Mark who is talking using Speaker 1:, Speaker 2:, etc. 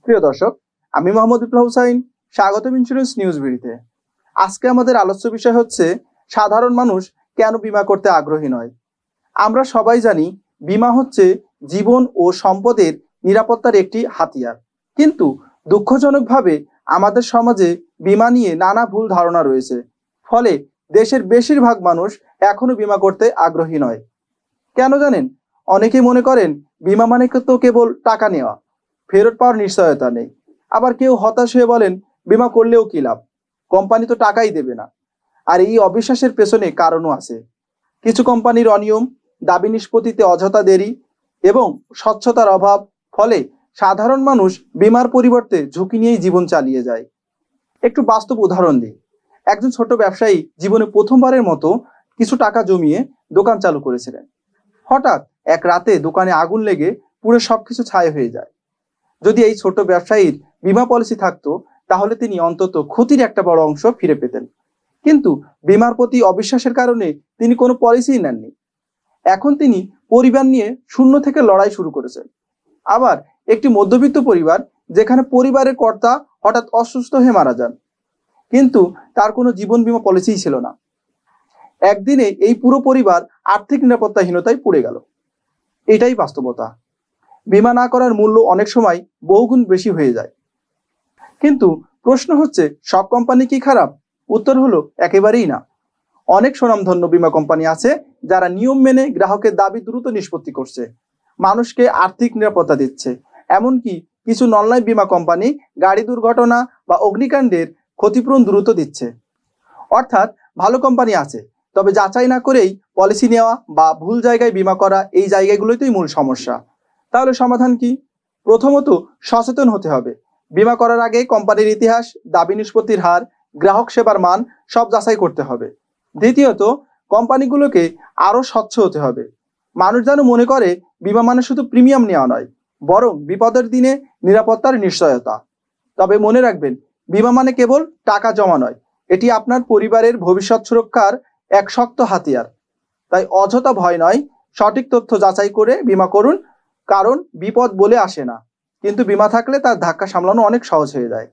Speaker 1: প্রিয় দর্শক, আমি মোহাম্মদ বিপ্লব হুসাইন, স্বাগতম ইন্স্যুরেন্স নিউজ ভিডিওতে। আজকে আমাদের আলোচ্য বিষয় হচ্ছে সাধারণ মানুষ কেন বীমা করতে আগ্রহী নয়। আমরা সবাই জানি বীমা হচ্ছে জীবন ও সম্পদের নিরাপত্তার একটি হাতিয়ার, কিন্তু দুঃখজনকভাবে আমাদের সমাজে বীমা নিয়ে নানা ভুল ধারণা রয়েছে। ফলে দেশের বেশিরভাগ মানুষ এখনো বীমা করতে আগ্রহী নয়। কেন জানেন? অনেকেই মনে করেন বীমা মানে তো কেবল টাকা নেওয়া, ফেরত পাওয়ার নিশ্চয়তা নেই। আবার কেউ হতাশ হয়ে বলেন বীমা করলেও কি লাভ, কোম্পানি তো টাকাই দেবে না। আর এই অবিশ্বাসের পেছনে কারণও আছে। কিছু কোম্পানির অনিয়ম, দাবি নিষ্পত্তিতে অযথা দেরি এবং স্বচ্ছতার অভাব, ফলে সাধারণ মানুষ বীমার পরিবর্তে ঝুঁকি নিয়েই জীবন চালিয়ে যায়। একটু বাস্তব উদাহরণ দিই। একজন ছোট ব্যবসায়ী জীবনে প্রথমবারের মতো কিছু টাকা জমিয়ে দোকান চালু করেছিলেন। হঠাৎ এক রাতে দোকানে আগুন লেগে পুরো সবকিছু ছাই হয়ে যায়। যদি এই ছোট ব্যবসায়ীর বীমা পলিসি থাকতো, তাহলে তিনি অন্তত ক্ষতির একটা বড় অংশ ফিরে পেতেন। কিন্তু বীমার প্রতি অবিশ্বাসের কারণে তিনি কোনো পলিসিই নেননি। এখন তিনি পরিবার নিয়ে শূন্য থেকে লড়াই শুরু করেছেন। আবার একটি মধ্যবিত্ত পরিবার, যেখানে পরিবারের কর্তা হঠাৎ অসুস্থ হয়ে মারা যান, কিন্তু তার কোনো জীবন বীমা পলিসিই ছিল না। একদিনে এই পুরো পরিবার আর্থিক নিরাপত্তাহীনতায় পড়ে গেল। এটাই বাস্তবতা। বীমা না করার মূল্য অনেক সময় বহুগুণ বেশি হয়ে যায়। কিন্তু প্রশ্ন হচ্ছে, সব কোম্পানি কি খারাপ? উত্তর হলো একেবারেই না। অনেক স্বনামধন্য বীমা কোম্পানি আছে যারা নিয়ম মেনে গ্রাহকের দাবি দ্রুত নিষ্পত্তি করছে, মানুষকে আর্থিক নিরাপত্তা দিচ্ছে। এমনকি কিছু অনলাইন বীমা কোম্পানি গাড়ি দুর্ঘটনা বা অগ্নিকাণ্ডের ক্ষতিপূরণ দ্রুত দিচ্ছে। অর্থাৎ ভালো কোম্পানি আছে, তবে যাচাই না করেই পলিসি নেওয়া বা ভুল জায়গায় বীমা করা, এই জায়গাগুলোতেই মূল সমস্যা। তাহলে সমাধান কি? প্রথমত, সচেতন হতে হবে। বীমা করার আগে কোম্পানির ইতিহাস, দাবি নিষ্পত্তির হার, গ্রাহক সেবার মান সব যাচাই করতে হবে। দ্বিতীয়ত, কোম্পানিগুলোকে আরও স্বচ্ছ হতে হবে। মানুষ যেন মনে করে বীমা মানে শুধু প্রিমিয়াম নেওয়া নয়, বরং বিপদের দিনে নিরাপত্তার নিশ্চয়তা। তবে মনে রাখবেন, বীমা মানে কেবল টাকা জমা নয়, এটি আপনার পরিবারের ভবিষ্যৎ সুরক্ষার এক শক্ত হাতিয়ার। তাই অযথা ভয় নয়, সঠিক তথ্য যাচাই করে বীমা করুন। কারণ বিপদ বলে আসে না, কিন্তু বীমা থাকলে তার ধাক্কা সামলানো অনেক সহজ হয়ে যায়।